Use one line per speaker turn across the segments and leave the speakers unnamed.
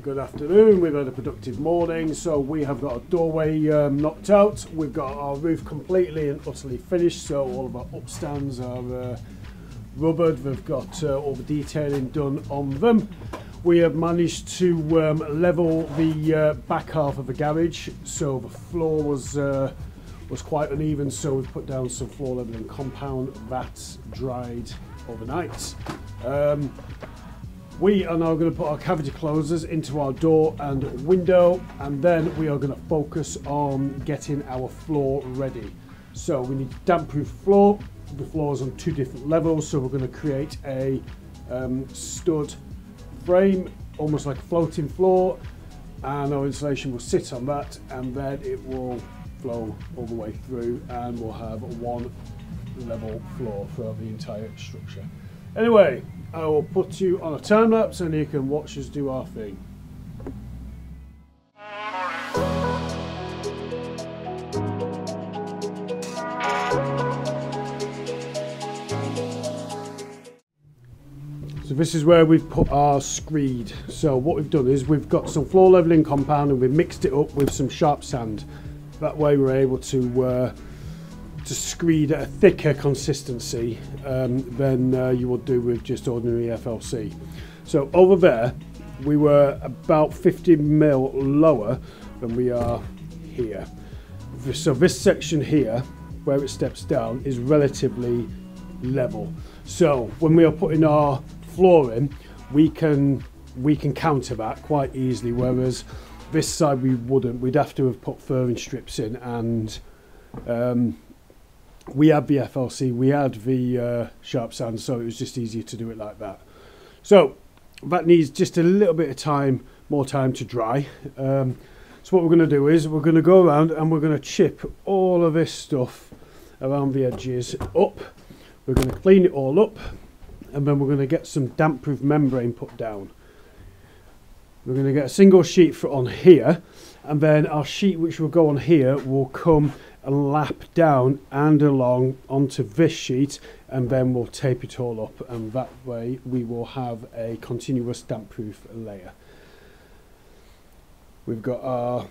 Good afternoon. We've had a productive morning. So we have got a doorway knocked out. We've got our roof completely and utterly finished. So all of our upstands are rubbered. We've got all the detailing done on them. We have managed to level the back half of the garage. So the floor was quite uneven. So we've put down some floor leveling compound that's dried overnight. We are now going to put our cavity closers into our door and window, and then we are going to focus on getting our floor ready. So we need damp-proof floor. The floor is on 2 different levels, so we're going to create a stud frame, almost like a floating floor, and our insulation will sit on that, and then it will flow all the way through, and we'll have one level floor throughout the entire structure. Anyway, I will put you on a time lapse and you can watch us do our thing. So this is where we've put our screed. So what we've done is we've got some floor leveling compound and we've mixed it up with some sharp sand. That way we're able to screed at a thicker consistency than you would do with just ordinary FLC. So over there we were about 50 mil lower than we are here. So this section here where it steps down is relatively level. So when we are putting our floor in, we can counter that quite easily, whereas this side we wouldn't. We'd have to have put furring strips in, and we had the FLC, we had the sharp sand, so it was just easier to do it like that. So that needs just a little bit of time, more time to dry. So what we're going to do is we're going to go around and we're going to chip all of this stuff around the edges up. We're going to clean it all up, and then we're going to get some damp-proof membrane put down. We're going to get a single sheet for on here, and then our sheet which will go on here will come and lap down and along onto this sheet, and then we'll tape it all up, and that way we will have a continuous damp-proof layer. We've got our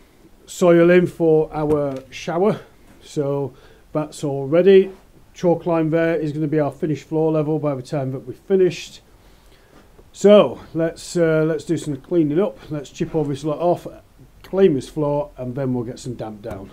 soil in for our shower, so that's all ready. Chalk line there is going to be our finished floor level by the time that we've finished. So let's do some cleaning up. Let's chip all this lot off, clean this floor, and then we'll get some damp down.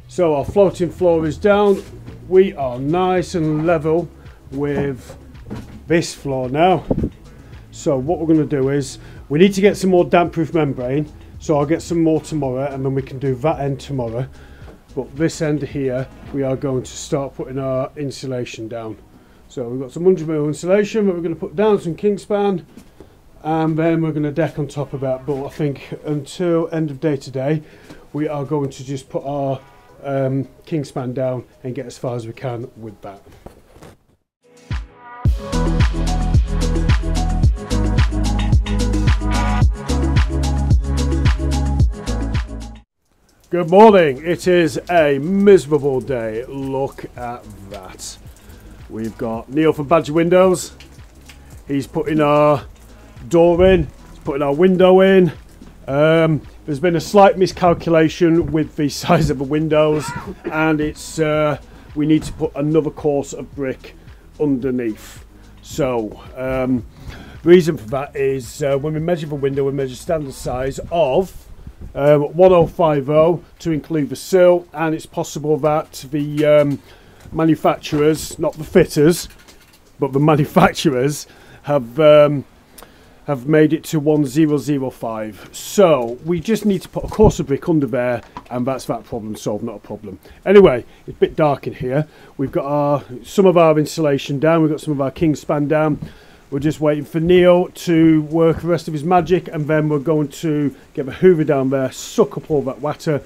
So our floating floor is down. We are nice and level with this floor now. So what we're going to do is we need to get some more damp-proof membrane. So I'll get some more tomorrow, and then we can do that end tomorrow. But this end here, we are going to start putting our insulation down. So we've got some 100mm insulation that we're going to put down, some kingspan, and then we're going to deck on top of that. But I think until end of day today, we are going to just put our kingspan down and get as far as we can with that. Good morning. It is a miserable day. Look at that. We've got Neil from Badger Windows. He's putting our door in, he's putting our window in. There's been a slight miscalculation with the size of the windows, and it's we need to put another course of brick underneath. So the reason for that is when we measure the window, we measure standard size of 1050 to include the sill, and it's possible that the manufacturers, not the fitters, but the manufacturers have have made it to 1005. So we just need to put a course of brick under there, and that's that problem solved, not a problem. Anyway, it's a bit dark in here. We've got some of our insulation down, we've got some of our king span down. We're just waiting for Neil to work the rest of his magic, and then we're going to get the hoover down there, suck up all that water,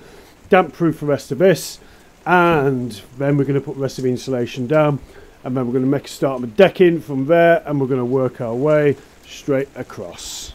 damp proof the rest of this, and then we're going to put the rest of the insulation down, and then we're going to make a start on the decking from there, and we're going to work our way straight across.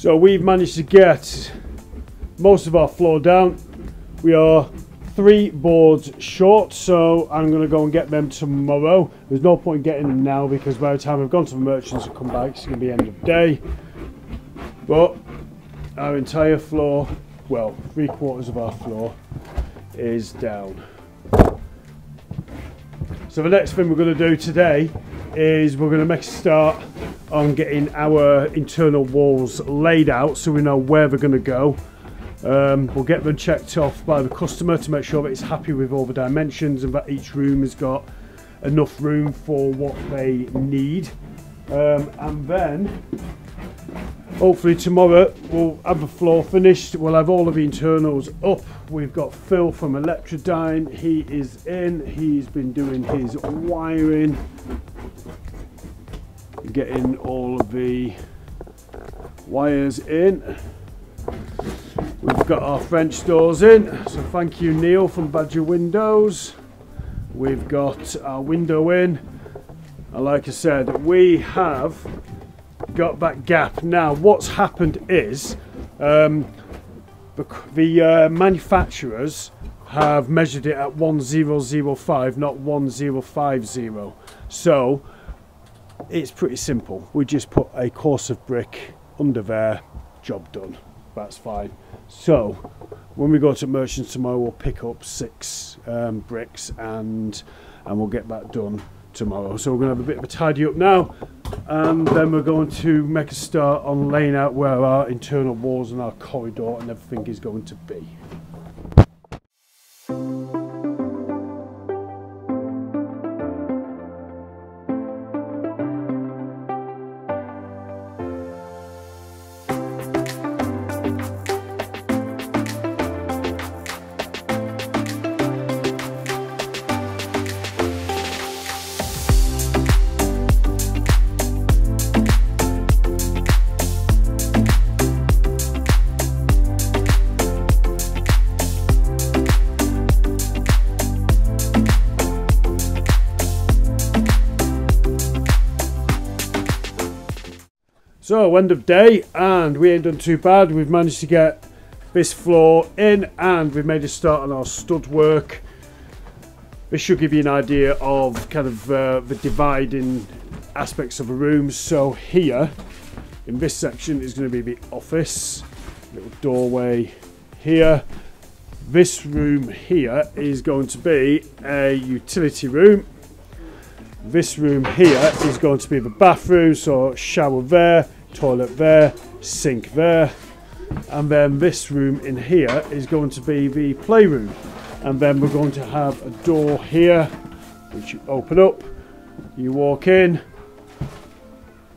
So we've managed to get most of our floor down. We are 3 boards short, so I'm going to go and get them tomorrow. There's no point in getting them now because by the time I've gone to the merchants and come back, it's going to be end of day. But our entire floor, well, 3/4 of our floor is down. So the next thing we're going to do today is we're going to make a start on getting our internal walls laid out so we know where they're going to go. We'll get them checked off by the customer to make sure that it's happy with all the dimensions and that each room has got enough room for what they need. And then hopefully tomorrow we'll have the floor finished. We'll have all of the internals up. We've got Phil from Electrodyne. He is in. He's been doing his wiring, getting all of the wires in. We've got our French doors in, so thank you Neil from Badger Windows. We've got our window in, and like I said, we have got that gap. Now what's happened is the manufacturers have measured it at 1005, not 1050. So it's pretty simple. We just put a course of brick under there, job done. That's fine. So when we go to merchants tomorrow, we'll pick up 6 bricks and we'll get that done tomorrow. So we're going to have a bit of a tidy up now, and then we're going to make a start on laying out where our internal walls and our corridor and everything is going to be. So end of day, and we ain't done too bad. We've managed to get this floor in, and we've made a start on our stud work. This should give you an idea of kind of the dividing aspects of a room. So here in this section is going to be the office, little doorway here. This room here is going to be a utility room. This room here is going to be the bathroom, so shower there, toilet there, sink there, and then this room in here is going to be the playroom, and then we're going to have a door here which you open up, you walk in,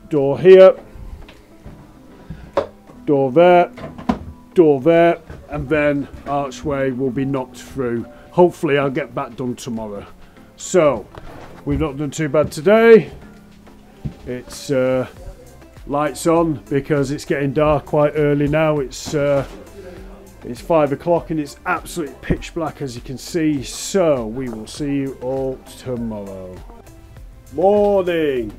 door here, door there, and then archway will be knocked through. Hopefully I'll get that done tomorrow. So we've not done too bad today. It's lights on because it's getting dark quite early now. It's 5 o'clock and it's absolutely pitch black, as you can see. So we will see you all tomorrow. Morning.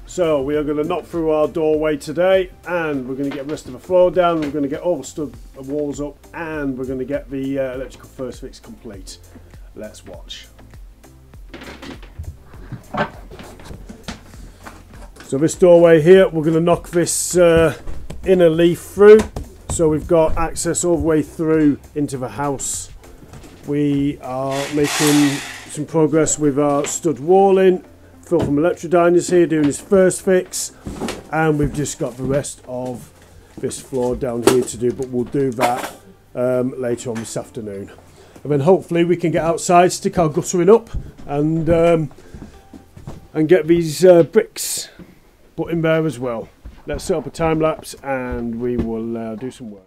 So we are going to knock through our doorway today, and we're going to get the rest of the floor down. We're going to get all the stud walls up, and we're going to get the electrical first fix complete. Let's watch. So this doorway here, we're going to knock this inner leaf through, so we've got access all the way through into the house. We are making some progress with our stud walling. Phil from Electrodyne is here doing his first fix, and we've just got the rest of this floor down here to do, but we'll do that later on this afternoon. And then hopefully we can get outside, stick our guttering up, and get these bricks put in there as well. Let's set up a time lapse and we will do some work.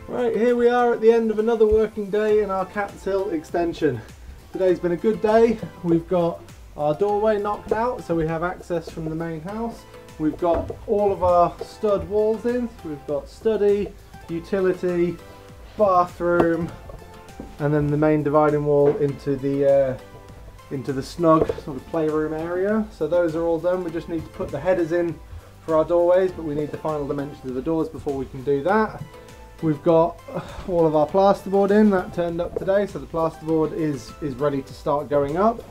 Right, here we are at the end of another working day in our Cat's Hill extension. Today's been a good day. We've got our doorway knocked out so we have access from the main house. We've got all of our stud walls in. We've got study, utility, bathroom, and then the main dividing wall into the snug sort of playroom area. So those are all done. We just need to put the headers in for our doorways, but we need the final dimensions of the doors before we can do that. We've got all of our plasterboard in, that turned up today, so the plasterboard is ready to start going up.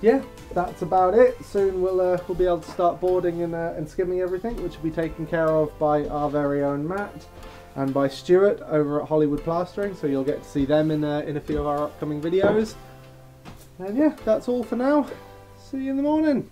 Yeah, that's about it. Soon we'll be able to start boarding and skimming everything, which will be taken care of by our very own Matt and by Stuart over at Hollywood Plastering, so you'll get to see them in a few of our upcoming videos. And yeah, that's all for now. See you in the morning.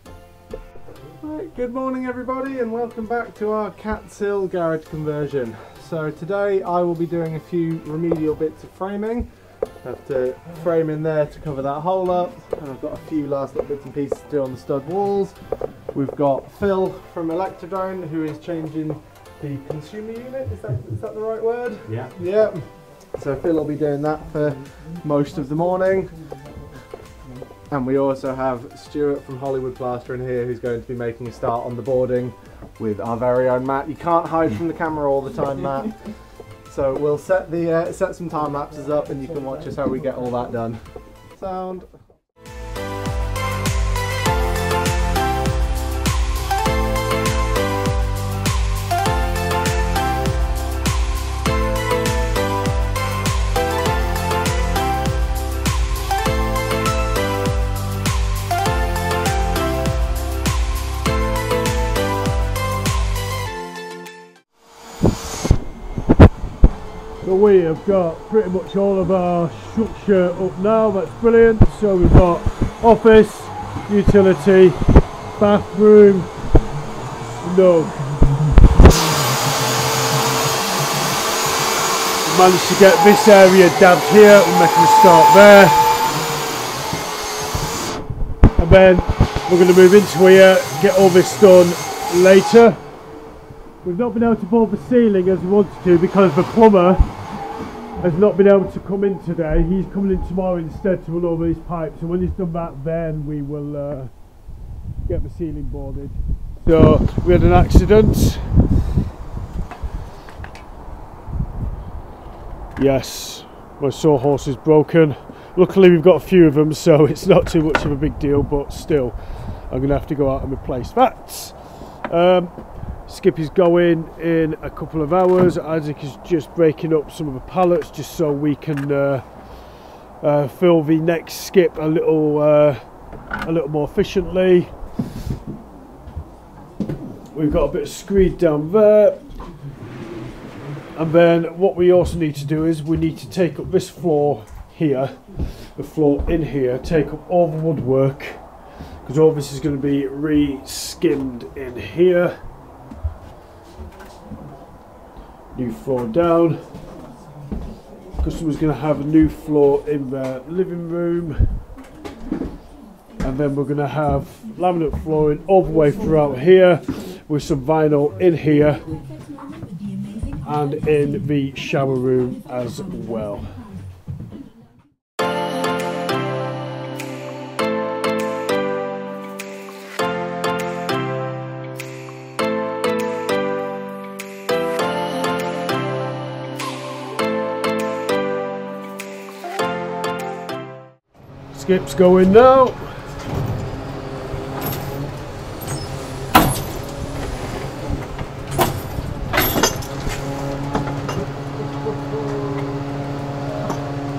Right, good morning everybody, and welcome back to our Cat's Hill garage conversion. So today I will be doing a few remedial bits of framing. I have to frame in there to cover that hole up, and I've got a few last little bits and pieces to do on the stud walls. We've got Phil from Electrodyne who is changing the consumer unit, is that the right word?
Yeah.
Yeah. So Phil will be doing that for most of the morning. And we also have Stuart from Hollywood Plastering here, who's going to be making a start on the boarding with our very own Matt. You can't hide from the camera all the time, Matt. So we'll set some time lapses up, and you can watch us how we get all that done. Sound.
So we have got pretty much all of our structure up now. That's brilliant. So we've got office, utility, bathroom, snug. We managed to get this area dabbed here. We're making a start there, and then we're going to move into here, get all this done later. We've not been able to board the ceiling as we wanted to because the plumber has not been able to come in today. He's coming in tomorrow instead to run over his pipes, and when he's done that, then we will get the ceiling boarded. So we had an accident. Yes, my sawhorse is broken. Luckily we've got a few of them, so it's not too much of a big deal, but still I'm going to have to go out and replace that. Skippy's going in a couple of hours. Isaac is just breaking up some of the pallets just so we can fill the next skip a little a little more efficiently. We've got a bit of screed down there. And then what we also need to do is we need to take up this floor here, the floor in here, take up all the woodwork, because all this is going to be re-skimmed in here. New floor down. Customer's going to have a new floor in their living room. And then we're going to have laminate flooring all the way throughout here, with some vinyl in here and in the shower room as well. Skips going now.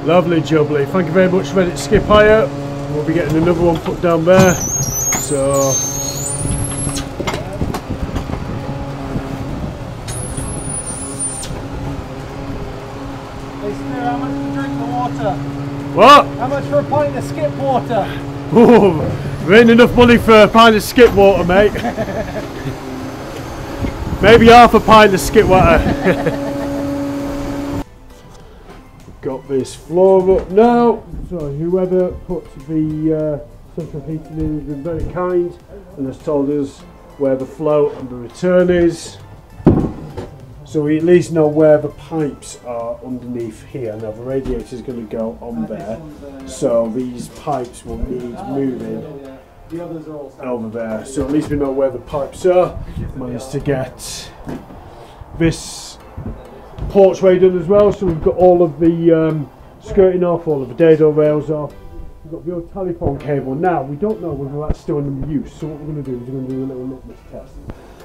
Lovely jubbly. Thank you very much for letting it skip higher. We'll be getting another one put down there. So
How much to drink the water?
what?
How much for a pint of skip water?
Oh, there ain't enough money for a pint of skip water, mate. Maybe half a pint of skip water. Got this floor up now, so whoever put the central heating in has been very kind and has told us where the flow and the return is, so we at least know where the pipes are underneath here. Now the radiator is going to go on there, so these pipes will need moving over there, so at least we know where the pipes are. Managed to get this porchway done as well, so we've got all of the skirting off, all of the dado rails off. We've got the old telephone cable. Now we don't know whether that's still in use, so what we're going to do is we're going to do a little litmus test.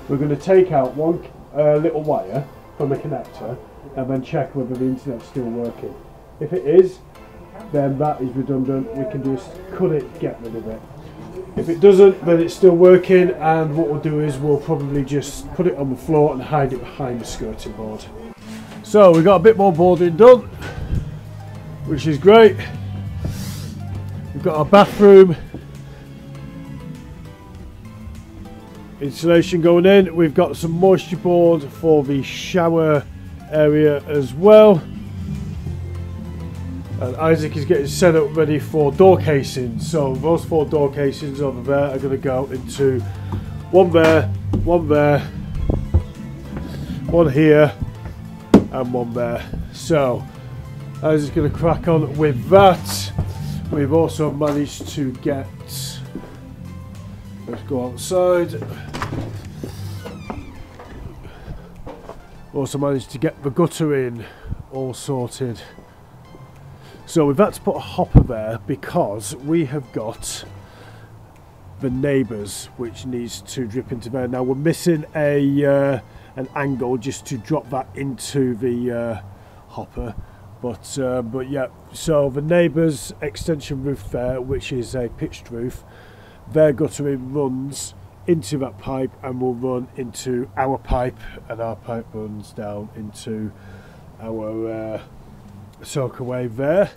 We're going to take out one little wire from the connector and then check whether the internet's still working. If it is, then that is redundant. We can just cut it, get rid of it. If it doesn't, then it's still working, and what we'll do is we'll probably just put it on the floor and hide it behind the skirting board. So we've got a bit more boarding done, which is great. We've got our bathroom insulation going in. We've got some moisture board for the shower area as well. And Isaac is getting set up ready for door casings. So those 4 door casings over there are going to go into one there, one here, and one there. So Isaac's going to crack on with that. We've also managed to get, let's go outside. Also managed to get the gutter in, all sorted. So we've had to put a hopper there because we have got the neighbours, which needs to drip into there. Now we're missing a an angle just to drop that into the hopper, but yeah. So the neighbours' extension roof there, which is a pitched roof, their guttering runs into that pipe and will run into our pipe, and our pipe runs down into our soakaway there.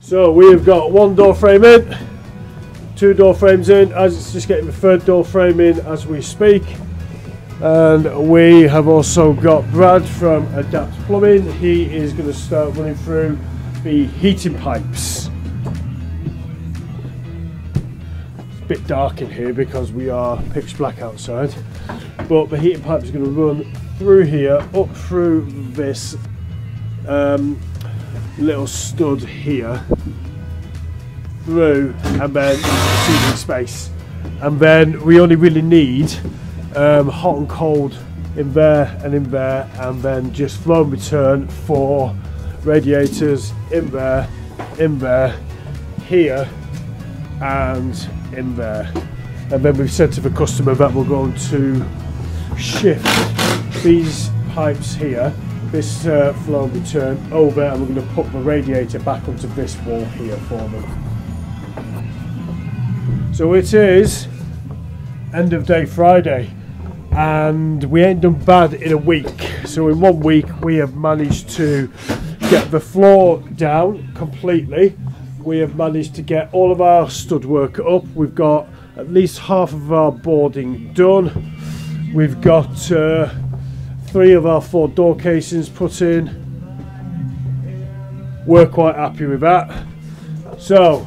So we have got 1 door frame in, 2 door frames in, as it's just getting the 3rd door frame in as we speak. And we have also got Brad from Adapt Plumbing. He is going to start running through the heating pipes. bit dark in here because we are pitch black outside, but the heating pipe is going to run through here, up through this little stud here, through, and then ceiling space. And then we only really need hot and cold in there and in there, and then just flow and return for radiators in there, here, and in there. And then we've said to the customer that we're going to shift these pipes here, this flow and return over, and we're going to put the radiator back onto this wall here for them. So it is end of day Friday, and we ain't done bad in a week. So in 1 week we have managed to get the floor down completely. We have managed to get all of our stud work up. We've got at least half of our boarding done. We've got 3 of our 4 door casings put in. We're quite happy with that. So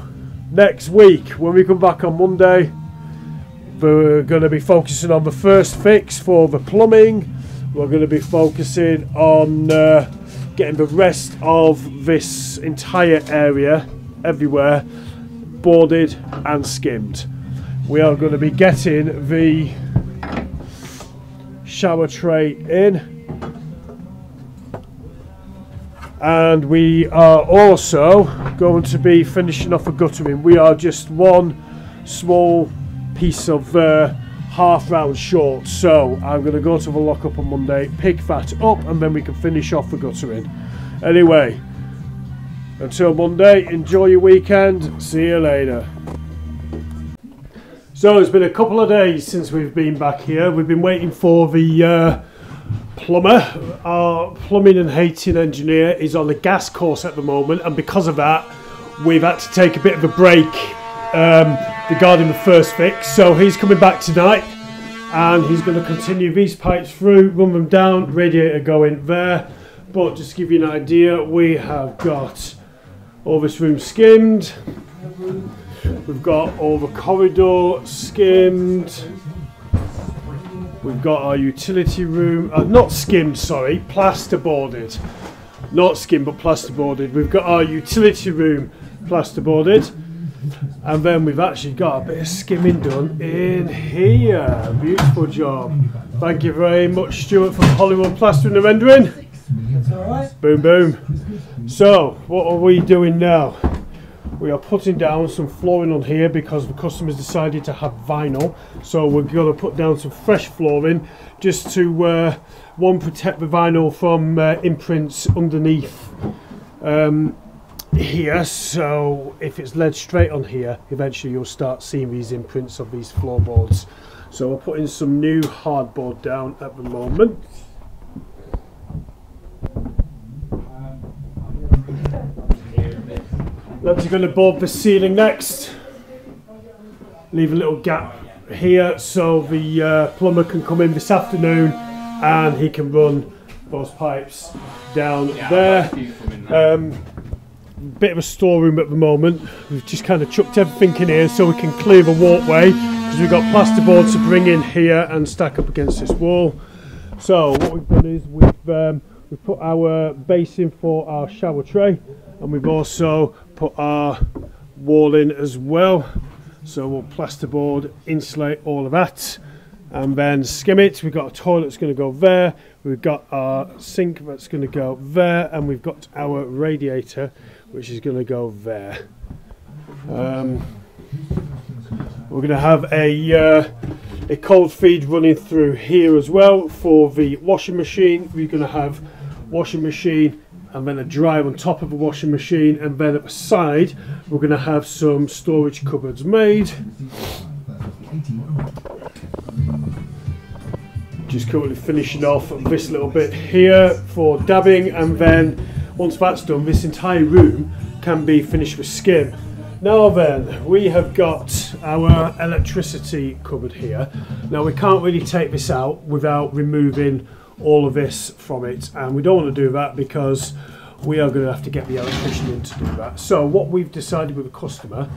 next week when we come back on Monday, we're going to be focusing on the first fix for the plumbing. We're going to be focusing on getting the rest of this entire area, everywhere, boarded and skimmed. We are going to be getting the shower tray in, and we are also going to be finishing off a guttering. We are just one small piece of half round short, so I'm going to go to the lockup on Monday, pick that up, and then we can finish off the guttering. Anyway, until Monday, enjoy your weekend, see you later. So it's been a couple of days since we've been back here. We've been waiting for the plumber. Our plumbing and heating engineer is on a gas course at the moment, and because of that we've had to take a bit of a break regarding the first fix. So he's coming back tonight, and he's going to continue these pipes through, run them down, radiator going there. But just to give you an idea, we have got all this room skimmed. We've got all the corridor skimmed. We've got our utility room, not skimmed, sorry, plasterboarded. Not skimmed, but plasterboarded. We've got our utility room plasterboarded. And then we've actually got a bit of skimming done in here. Beautiful job. Thank you very much, Stuart, from Hollywood Plastering and Rendering.
That's alright.
Boom, boom. So, what are we doing now? We are putting down some flooring on here because the customers decided to have vinyl. So we're going to put down some fresh flooring just to, one, protect the vinyl from imprints underneath here. So if it's laid straight on here, eventually you'll start seeing these imprints of these floorboards. So we're putting some new hardboard down at the moment. Lads are going to board the ceiling next. Leave a little gap here so the plumber can come in this afternoon and he can run those pipes down there. Bit of a storeroom at the moment. We've just kind of chucked everything in here so we can clear the walkway, because we've got plasterboard to bring in here and stack up against this wall. So what we've done is we've put our base in for our shower tray, and we've also put our wall in as well. So we'll plasterboard, insulate all of that, and then skim it. We've got a toilet that's going to go there, we've got our sink that's going to go there, and we've got our radiator which is going to go there. We're going to have a cold feed running through here as well for the washing machine. We're going to have washing machine and then a dryer on top of the washing machine, and then at the side we're going to have some storage cupboards made. Just currently finishing off this little bit here for dabbing, and then once that's done, this entire room can be finished with skim. Now then, we have got our electricity cupboard here. Now we can't really take this out without removing all of this from it, and we don't want to do that because we are going to have to get the electrician in to do that. So what we've decided with the customer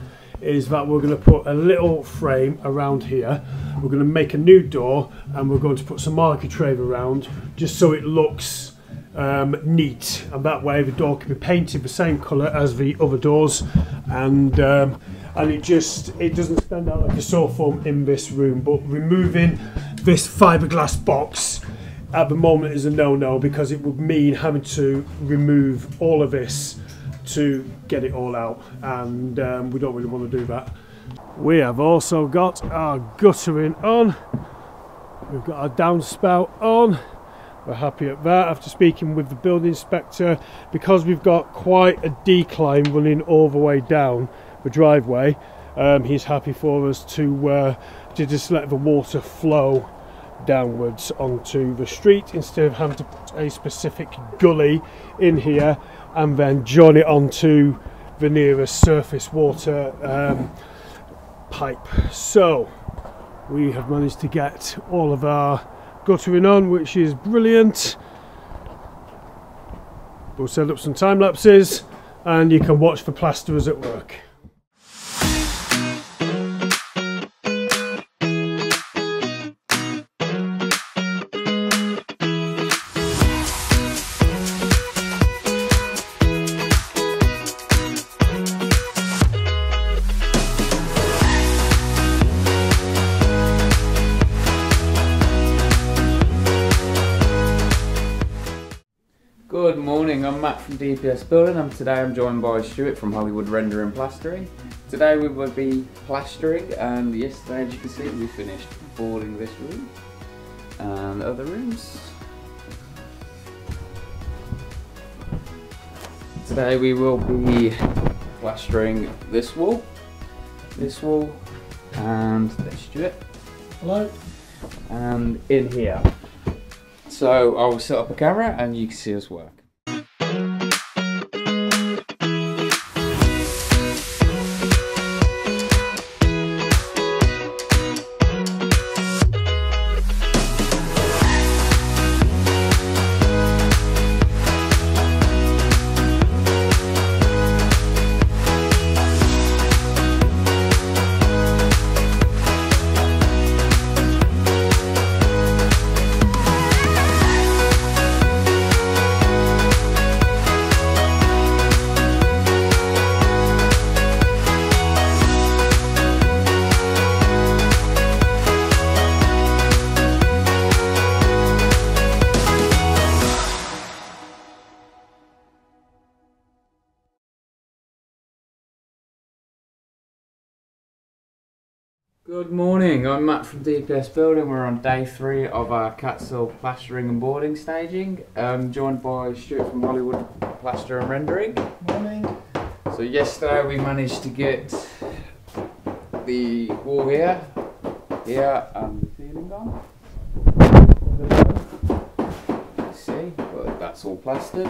is that we're going to put a little frame around here. We're going to make a new door, and we're going to put some architrave around, just so it looks neat, and that way the door can be painted the same colour as the other doors, and it doesn't stand out like a sore thumb in this room. But removing this fiberglass box at the moment is a no-no, because it would mean having to remove all of this to get it all out, and we don't really want to do that. We have also got our guttering on. We've got our downspout on. We're happy at that after speaking with the building inspector, because we've got quite a decline running all the way down the driveway. He's happy for us to just let the water flow downwards onto the street, instead of having to put a specific gully in here and then join it onto the nearest surface water pipe. So we have managed to get all of our guttering on, which is brilliant. We'll set up some time lapses and you can watch the plasterers at work.
Good morning, I'm Matt from DPS Building, and today I'm joined by Stuart from Hollywood Render and Plastering. Today we will be plastering, and yesterday, as you can see, we finished boarding this room and other rooms. Today we will be plastering this wall, and there's Stuart.
Hello.
And in here. So I will set up a camera and you can see us work. Good morning, I'm Matt from DPS Building. We're on day 3 of our Catshill plastering and boarding staging. Joined by Stuart from Hollywood Plaster and Rendering.
Morning.
So yesterday we managed to get the wall here, and the ceiling on. You see, but that's all plastered.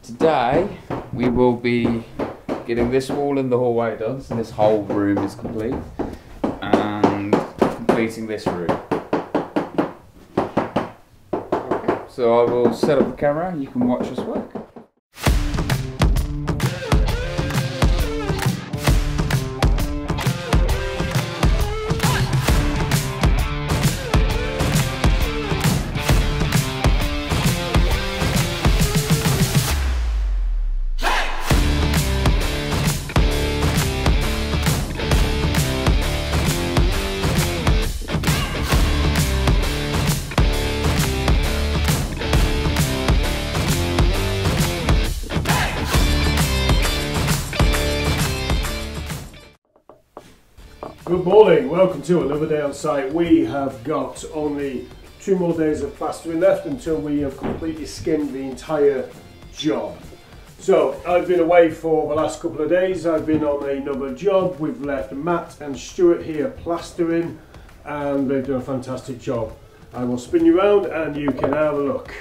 Today we will be getting this wall and the hallway done, so this whole room is complete, and completing this room. Okay, so I will set up the camera and you can watch us work.
Good morning, welcome to another day on site. We have got only 2 more days of plastering left until we have completely skimmed the entire job. So I've been away for the last couple of days. I've been on another job. We've left Matt and Stuart here plastering, and they've done a fantastic job. I will spin you around and you can have a look.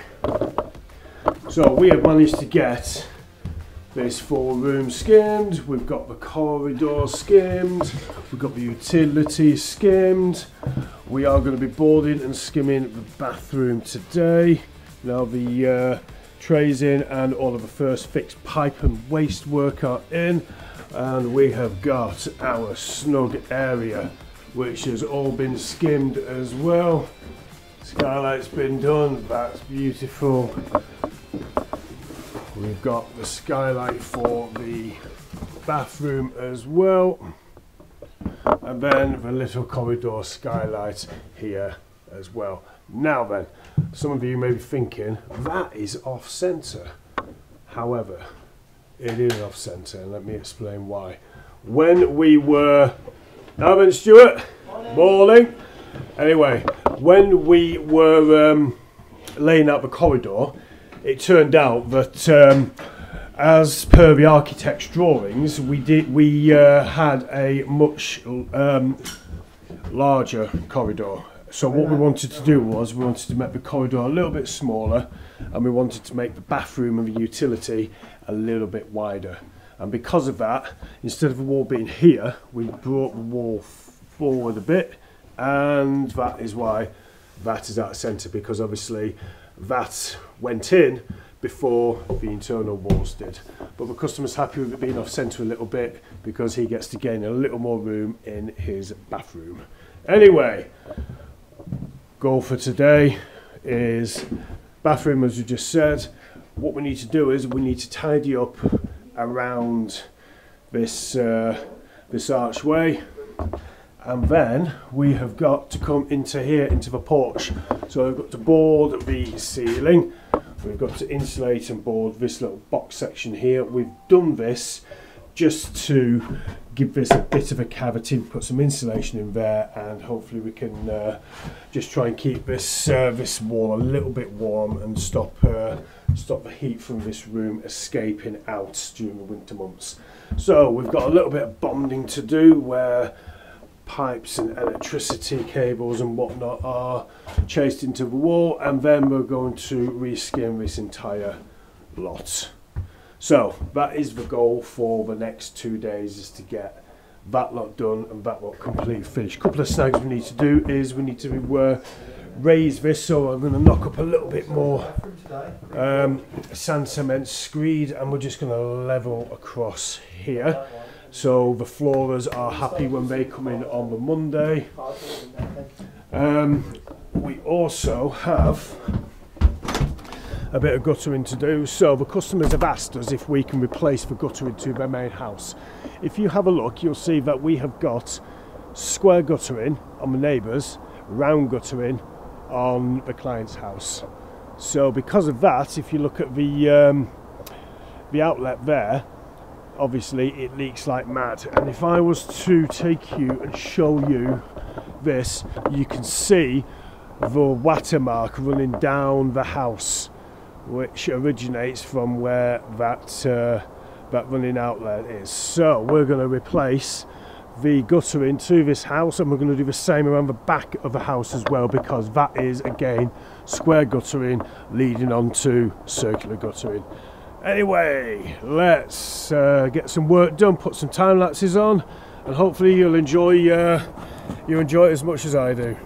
So we have managed to get this 4 room skimmed, we've got the corridor skimmed, we've got the utilities skimmed. We are going to be boarding and skimming the bathroom today. Now the trays in and all of the first fixed pipe and waste work are in. and we have got our snug area which has all been skimmed as well. Skylight's been done, that's beautiful. We've got the skylight for the bathroom as well, and then the little corridor skylight here as well. Now then, some of you may be thinking that is off centre. However, it is off centre, and let me explain why. When we were, Darren Stewart, morning. Anyway, when we were laying out the corridor, it turned out that as per the architect's drawings, we had a much larger corridor. So what we wanted to do was we wanted to make the corridor a little bit smaller, and we wanted to make the bathroom and the utility a little bit wider. And because of that, instead of the wall being here, we brought the wall forward a bit, and that is why that is at centre, because obviously that went in before the internal walls did. But the customer's happy with it being off centre a little bit because he gets to gain a little more room in his bathroom. Anyway, goal for today is bathroom, as we just said. What we need to do is we need to tidy up around this this archway, and then we have got to come into here, into the porch. So we've got to board the ceiling, we've got to insulate and board this little box section here. We've done this just to give this a bit of a cavity, put some insulation in there, and hopefully we can just try and keep this this wall a little bit warm and stop the heat from this room escaping out during the winter months. So we've got a little bit of bonding to do where pipes and electricity cables and whatnot are chased into the wall, and then we're going to reskin this entire lot. So that is the goal for the next 2 days, is to get that lot done and that lot completely finished. A couple of snags we need to do is we need to raise this, so I'm going to knock up a little bit more sand cement screed, and we're just going to level across here. So the floorers are happy when they come in on the Monday. We also have a bit of guttering to do. So the customers have asked us if we can replace the guttering to their main house. If you have a look, you'll see that we have got square guttering on the neighbours, round guttering on the client's house. So because of that, if you look at the outlet there, obviously it leaks like mad. And if I was to take you and show you this, you can see the watermark running down the house, which originates from where that running outlet is. So we're going to replace the guttering to this house, and we're going to do the same around the back of the house as well, because that is again square guttering leading on to circular guttering. Anyway, let's get some work done, put some time lapses on, and hopefully you'll enjoy it as much as I do.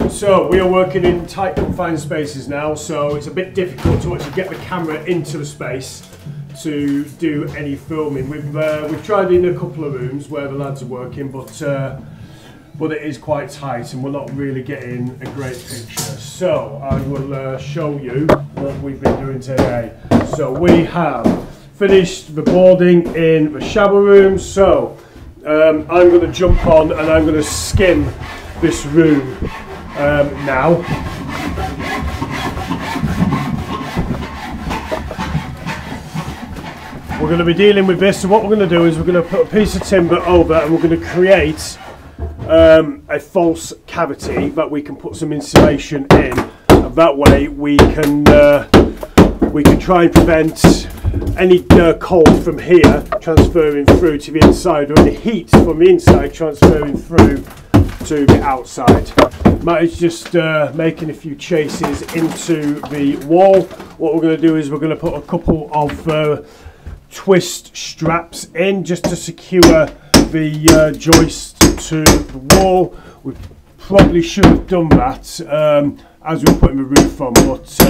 So we are working in tight confined spaces now, so it's a bit difficult to actually get the camera into the space to do any filming. We've tried in a couple of rooms where the lads are working, but it is quite tight and we're not really getting a great picture. So I will show you what we've been doing today. So we have finished the boarding in the shower room. So I'm going to jump on and I'm going to skim this room now. We're going to be dealing with this, so what we're going to do is we're going to put a piece of timber over and we're going to create a false cavity that we can put some insulation in, and that way we can try and prevent any cold from here transferring through to the inside, or any heat from the inside transferring through to the outside. Matt is just making a few chases into the wall. What we're going to do is we're going to put a couple of twist straps in just to secure the joist to the wall. We probably should have done that as we were putting the roof on, but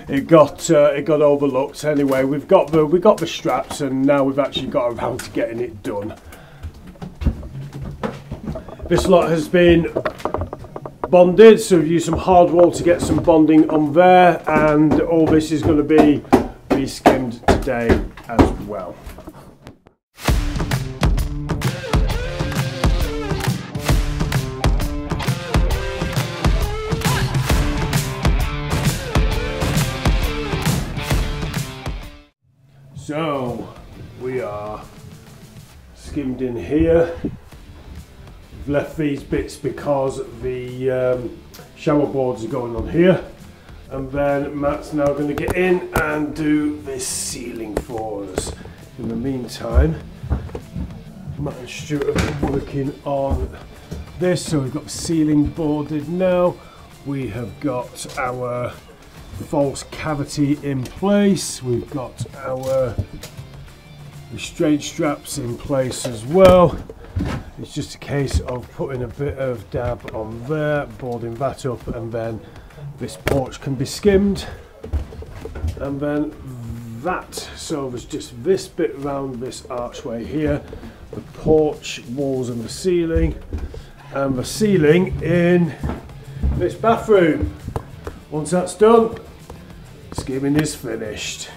it got overlooked. Anyway, we got the straps, and now we've actually got around to getting it done. This lot has been bonded, so we've used some hard roll to get some bonding on there, and all this is going to be re-skimmed today as well. So we are skimmed in here. We've left these bits because the shower boards are going on here, and then Matt's now going to get in and do this ceiling for us. In the meantime, Matt and Stuart have been working on this, so we've got the ceiling boarded now. We have got our false cavity in place. We've got our restraint straps in place as well. It's just a case of putting a bit of dab on there, boarding that up, and then this porch can be skimmed, and then that. So there's just this bit around this archway here, the porch walls and the ceiling in this bathroom. Once that's done, skimming is finished.